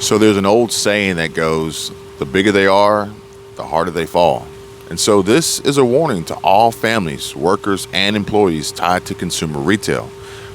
So there's an old saying that goes, the bigger they are, the harder they fall. And so this is a warning to all families, workers, and employees tied to consumer retail,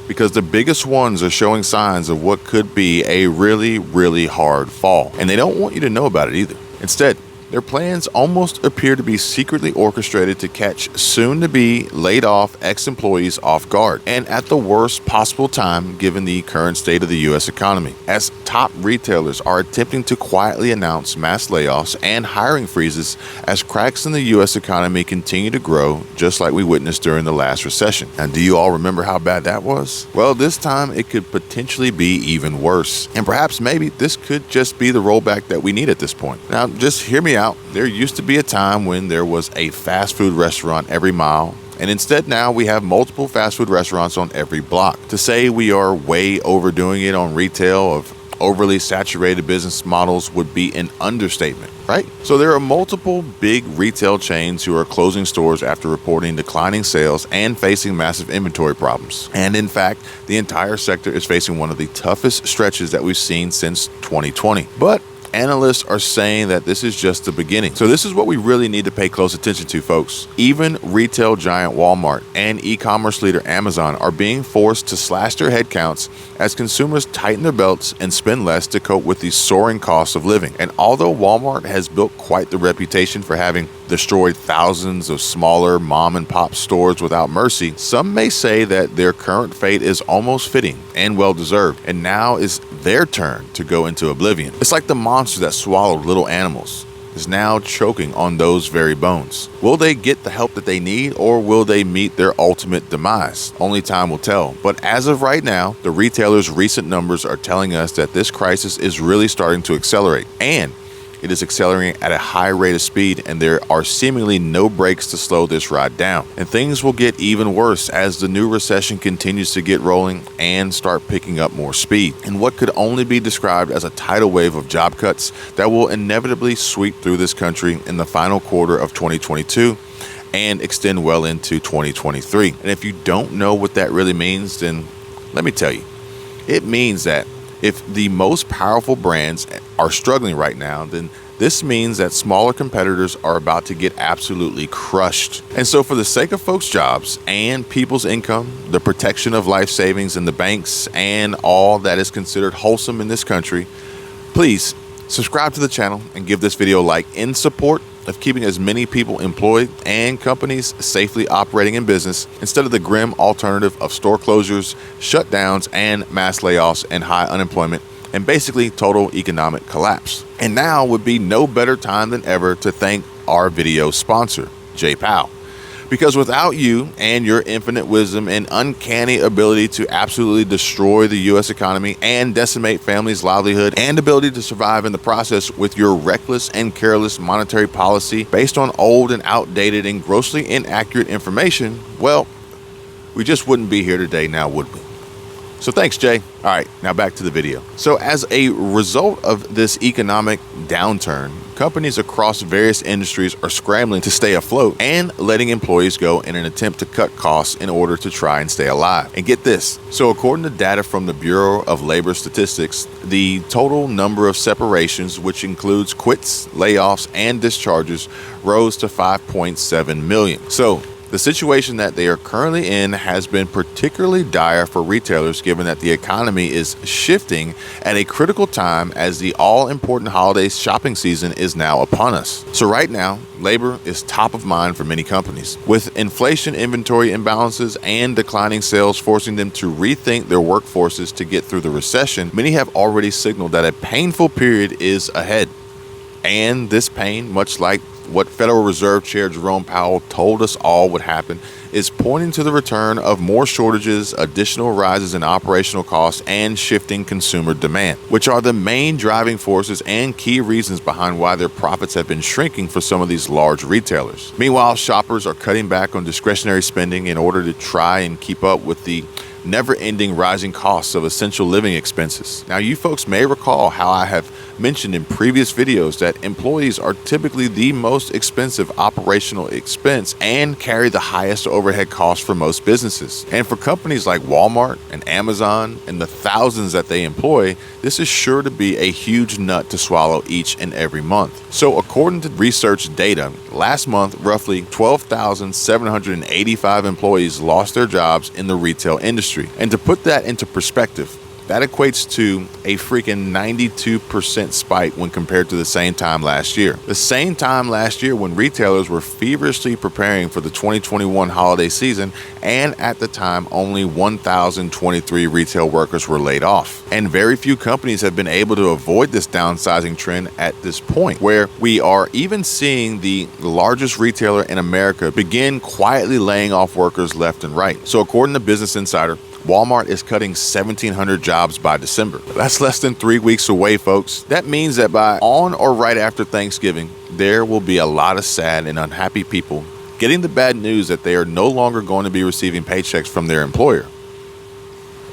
because the biggest ones are showing signs of what could be a really, really hard fall. And they don't want you to know about it either. Instead, their plans almost appear to be secretly orchestrated to catch soon-to-be laid-off ex-employees off guard, and at the worst possible time given the current state of the U.S. economy, as top retailers are attempting to quietly announce mass layoffs and hiring freezes as cracks in the U.S. economy continue to grow, just like we witnessed during the last recession. And do you all remember how bad that was? Well, this time it could potentially be even worse, and perhaps maybe this could just be the rollback that we need at this point. Now, just hear me out. There used to be a time when there was a fast food restaurant every mile, and instead now we have multiple fast food restaurants on every block. To say we are way overdoing it on retail of overly saturated business models would be an understatement, right? So there are multiple big retail chains who are closing stores after reporting declining sales and facing massive inventory problems. And in fact, the entire sector is facing one of the toughest stretches that we've seen since 2020. But analysts are saying that this is just the beginning. So this is what we really need to pay close attention to, folks. Even retail giant Walmart and e-commerce leader Amazon are being forced to slash their headcounts as consumers tighten their belts and spend less to cope with the soaring costs of living. And although Walmart has built quite the reputation for having destroyed thousands of smaller mom and pop stores without mercy, some may say that their current fate is almost fitting and well deserved, and now is their turn to go into oblivion. It's like the monster that swallowed little animals is now choking on those very bones. Will they get the help that they need, or will they meet their ultimate demise? Only time will tell. But as of right now, the retailers' recent numbers are telling us that this crisis is really starting to accelerate, and it is accelerating at a high rate of speed, and there are seemingly no brakes to slow this ride down. And things will get even worse as the new recession continues to get rolling and start picking up more speed. And what could only be described as a tidal wave of job cuts that will inevitably sweep through this country in the final quarter of 2022 and extend well into 2023. And if you don't know what that really means, then let me tell you. It means that if the most powerful brands are struggling right now, then this means that smaller competitors are about to get absolutely crushed. And so for the sake of folks' jobs and people's income, the protection of life savings in the banks, and all that is considered wholesome in this country, please subscribe to the channel and give this video a like in support of keeping as many people employed and companies safely operating in business instead of the grim alternative of store closures, shutdowns, and mass layoffs and high unemployment and basically total economic collapse. And now would be no better time than ever to thank our video sponsor, JPOW. Because without you and your infinite wisdom and uncanny ability to absolutely destroy the U.S. economy and decimate families' livelihood and ability to survive in the process with your reckless and careless monetary policy based on old and outdated and grossly inaccurate information, well, we just wouldn't be here today now, would we? So thanks, Jay. All right, now back to the video. So as a result of this economic downturn, companies across various industries are scrambling to stay afloat and letting employees go in an attempt to cut costs in order to try and stay alive. And get this. So according to data from the Bureau of Labor Statistics, the total number of separations, which includes quits, layoffs, and discharges, rose to 5.7 million. So the situation that they are currently in has been particularly dire for retailers, given that the economy is shifting at a critical time as the all-important holiday shopping season is now upon us. So right now, labor is top of mind for many companies. With inflation, inventory imbalances, and declining sales forcing them to rethink their workforces to get through the recession, many have already signaled that a painful period is ahead. And this pain, much like what Federal Reserve Chair Jerome Powell told us all would happen, is pointing to the return of more shortages, additional rises in operational costs, and shifting consumer demand, which are the main driving forces and key reasons behind why their profits have been shrinking for some of these large retailers. Meanwhile, shoppers are cutting back on discretionary spending in order to try and keep up with the never-ending rising costs of essential living expenses. Now, you folks may recall how I have mentioned in previous videos that employees are typically the most expensive operational expense and carry the highest overhead costs for most businesses. And for companies like Walmart and Amazon and the thousands that they employ, this is sure to be a huge nut to swallow each and every month. So according to research data, last month, roughly 12,785 employees lost their jobs in the retail industry. And to put that into perspective, that equates to a freaking 92% spike when compared to the same time last year. The same time last year when retailers were feverishly preparing for the 2021 holiday season, and at the time only 1,023 retail workers were laid off. And very few companies have been able to avoid this downsizing trend at this point, where we are even seeing the largest retailer in America begin quietly laying off workers left and right. So according to Business Insider, Walmart is cutting 1,700 jobs by December. That's less than 3 weeks away, folks. That means that by on or right after Thanksgiving, there will be a lot of sad and unhappy people getting the bad news that they are no longer going to be receiving paychecks from their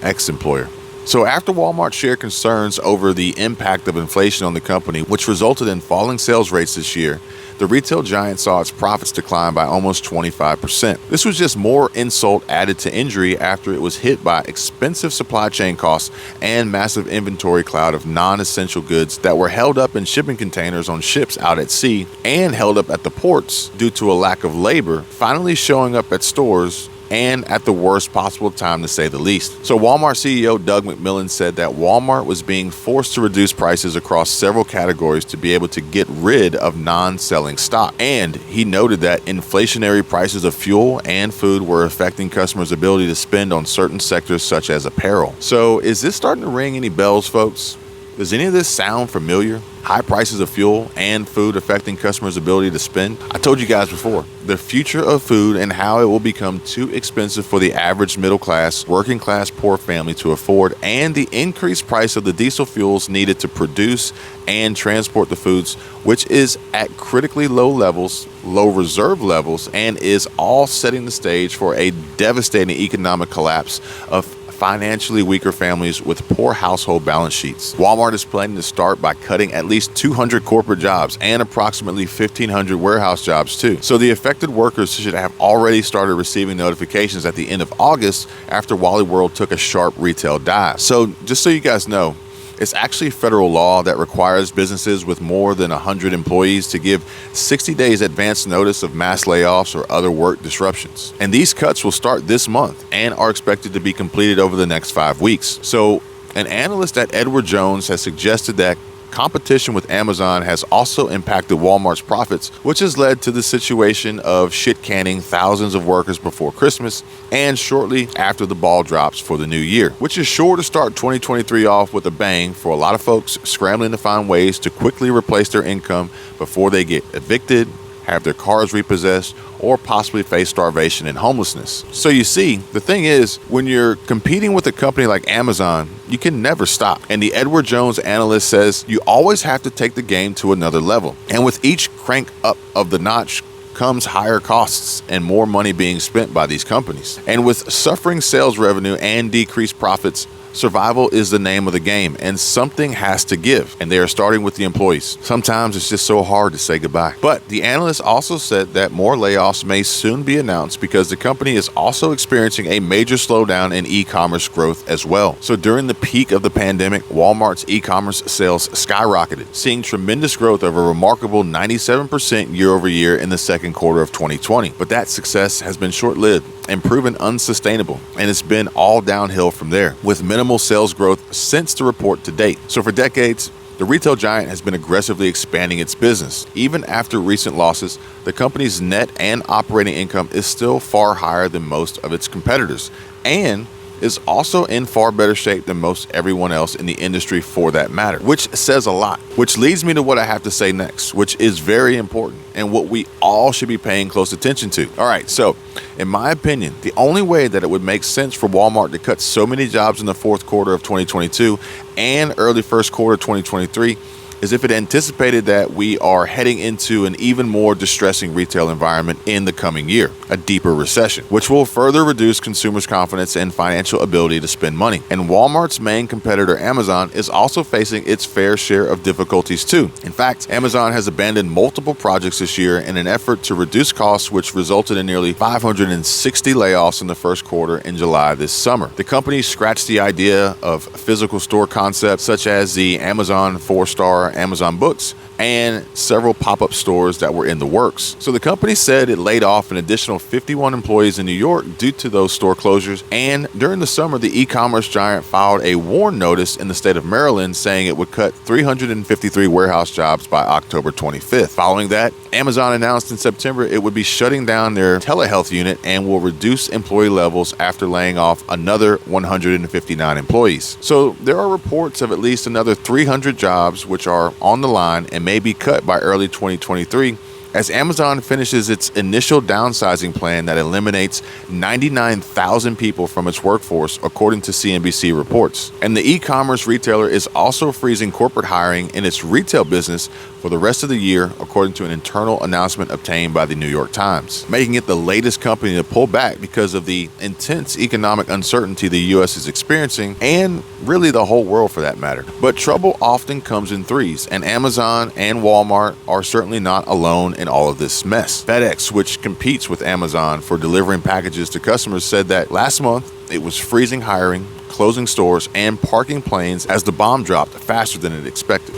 ex-employer. So after Walmart shared concerns over the impact of inflation on the company, which resulted in falling sales rates this year, the retail giant saw its profits decline by almost 25%. This was just more insult added to injury after it was hit by expensive supply chain costs and massive inventory cloud of non-essential goods that were held up in shipping containers on ships out at sea and held up at the ports due to a lack of labor, finally showing up at stores and at the worst possible time, to say the least. So Walmart CEO Doug McMillon said that Walmart was being forced to reduce prices across several categories to be able to get rid of non-selling stock. And he noted that inflationary prices of fuel and food were affecting customers' ability to spend on certain sectors such as apparel. So is this starting to ring any bells, folks? Does any of this sound familiar? High prices of fuel and food affecting customers' ability to spend? I told you guys before, the future of food and how it will become too expensive for the average middle class, working class, poor family to afford, and the increased price of the diesel fuels needed to produce and transport the foods, which is at critically low levels, low reserve levels, and is all setting the stage for a devastating economic collapse of financially weaker families with poor household balance sheets. Walmart is planning to start by cutting at least 200 corporate jobs and approximately 1,500 warehouse jobs too. So the affected workers should have already started receiving notifications at the end of August after Wally World took a sharp retail dive. So just so you guys know, it's actually federal law that requires businesses with more than 100 employees to give 60 days advance notice of mass layoffs or other work disruptions. And these cuts will start this month and are expected to be completed over the next 5 weeks. So an analyst at Edward Jones has suggested that competition with Amazon has also impacted Walmart's profits, which has led to the situation of shit canning thousands of workers before Christmas and shortly after the ball drops for the new year, which is sure to start 2023 off with a bang for a lot of folks scrambling to find ways to quickly replace their income before they get evicted, have their cars repossessed, or possibly face starvation and homelessness. So you see, the thing is, when you're competing with a company like Amazon, you can never stop. And the Edward Jones analyst says you always have to take the game to another level. And with each crank up of the notch comes higher costs and more money being spent by these companies. And with suffering sales revenue and decreased profits, survival is the name of the game, and something has to give, and they are starting with the employees. Sometimes it's just so hard to say goodbye. But the analyst also said that more layoffs may soon be announced because the company is also experiencing a major slowdown in e-commerce growth as well. So during the peak of the pandemic, Walmart's e-commerce sales skyrocketed, seeing tremendous growth of a remarkable 97% year over year in the second quarter of 2020. But that success has been short-lived and proven unsustainable, and it's been all downhill from there, with minimal sales growth since the report to date. So for decades, the retail giant has been aggressively expanding its business. Even after recent losses, the company's net and operating income is still far higher than most of its competitors, and is also in far better shape than most everyone else in the industry for that matter, which says a lot. Which leads me to what I have to say next, which is very important and what we all should be paying close attention to. All right, so in my opinion, the only way that it would make sense for Walmart to cut so many jobs in the fourth quarter of 2022 and early first quarter 2023 as if it anticipated that we are heading into an even more distressing retail environment in the coming year, a deeper recession, which will further reduce consumers' confidence and financial ability to spend money. And Walmart's main competitor, Amazon, is also facing its fair share of difficulties too. In fact, Amazon has abandoned multiple projects this year in an effort to reduce costs, which resulted in nearly 560 layoffs in the first quarter in July this summer. The company scratched the idea of physical store concepts such as the Amazon 4-star Amazon Books and several pop-up stores that were in the works. So the company said it laid off an additional 51 employees in New York due to those store closures. And during the summer, the e-commerce giant filed a warn notice in the state of Maryland saying it would cut 353 warehouse jobs by October 25th. Following that, Amazon announced in September it would be shutting down their telehealth unit and will reduce employee levels after laying off another 159 employees. So there are reports of at least another 300 jobs which are on the line and may be cut by early 2023 as Amazon finishes its initial downsizing plan that eliminates 99,000 people from its workforce, according to CNBC reports. And the e-commerce retailer is also freezing corporate hiring in its retail business for the rest of the year, according to an internal announcement obtained by the New York Times, making it the latest company to pull back because of the intense economic uncertainty the U.S. is experiencing, and really the whole world for that matter. But trouble often comes in threes, and Amazon and Walmart are certainly not alone in all of this mess. FedEx, which competes with Amazon for delivering packages to customers, said that last month it was freezing hiring, closing stores, and parking planes as the bomb dropped faster than it expected.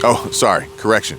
Correction.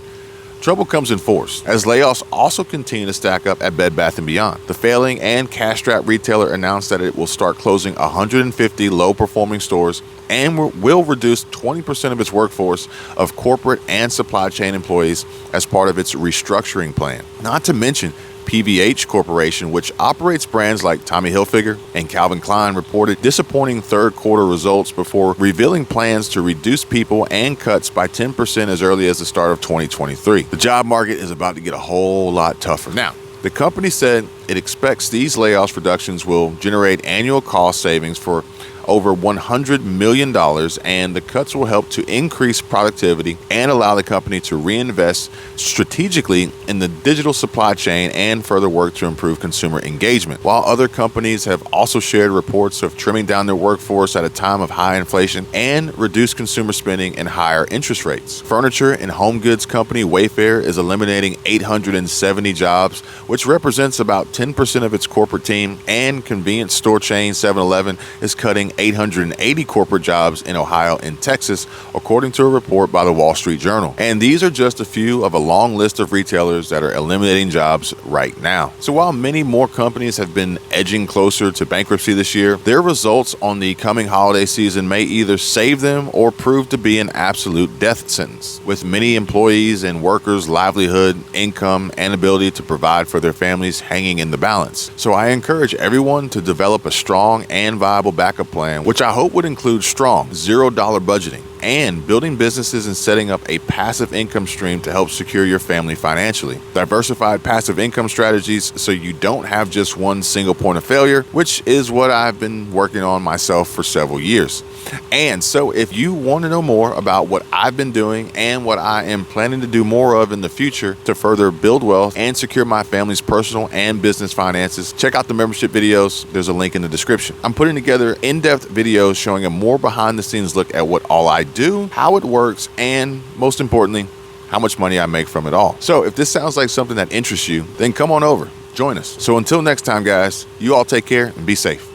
Trouble comes in fours, as layoffs also continue to stack up at Bed Bath & Beyond. The failing and cash-strapped retailer announced that it will start closing 150 low-performing stores and will reduce 20% of its workforce of corporate and supply chain employees as part of its restructuring plan. Not to mention, PVH Corporation, which operates brands like Tommy Hilfiger and Calvin Klein, reported disappointing third quarter results before revealing plans to reduce people and cuts by 10% as early as the start of 2023. The job market is about to get a whole lot tougher. Now, the company said it expects these layoffs reductions will generate annual cost savings for over $100 million, and the cuts will help to increase productivity and allow the company to reinvest strategically in the digital supply chain and further work to improve consumer engagement. While other companies have also shared reports of trimming down their workforce at a time of high inflation and reduced consumer spending and higher interest rates. Furniture and home goods company Wayfair is eliminating 870 jobs, which represents about 10% of its corporate team, and convenience store chain 7-Eleven is cutting 880 corporate jobs in Ohio and Texas, according to a report by the Wall Street Journal. And these are just a few of a long list of retailers that are eliminating jobs right now. So while many more companies have been edging closer to bankruptcy this year, their results on the coming holiday season may either save them or prove to be an absolute death sentence, with many employees and workers' livelihood, income, and ability to provide for their families hanging in the balance. So I encourage everyone to develop a strong and viable backup plan, which I hope would include strong $0 budgeting and building businesses and setting up a passive income stream to help secure your family financially. Diversified passive income strategies so you don't have just one single point of failure, which is what I've been working on myself for several years. And so if you want to know more about what I've been doing and what I am planning to do more of in the future to further build wealth and secure my family's personal and business finances, check out the membership videos. There's a link in the description. I'm putting together in-depth videos showing a more behind-the-scenes look at what all I do, how it works, and most importantly, how much money I make from it all. So if this sounds like something that interests you, then come on over, join us. So until next time, guys, you all take care and be safe.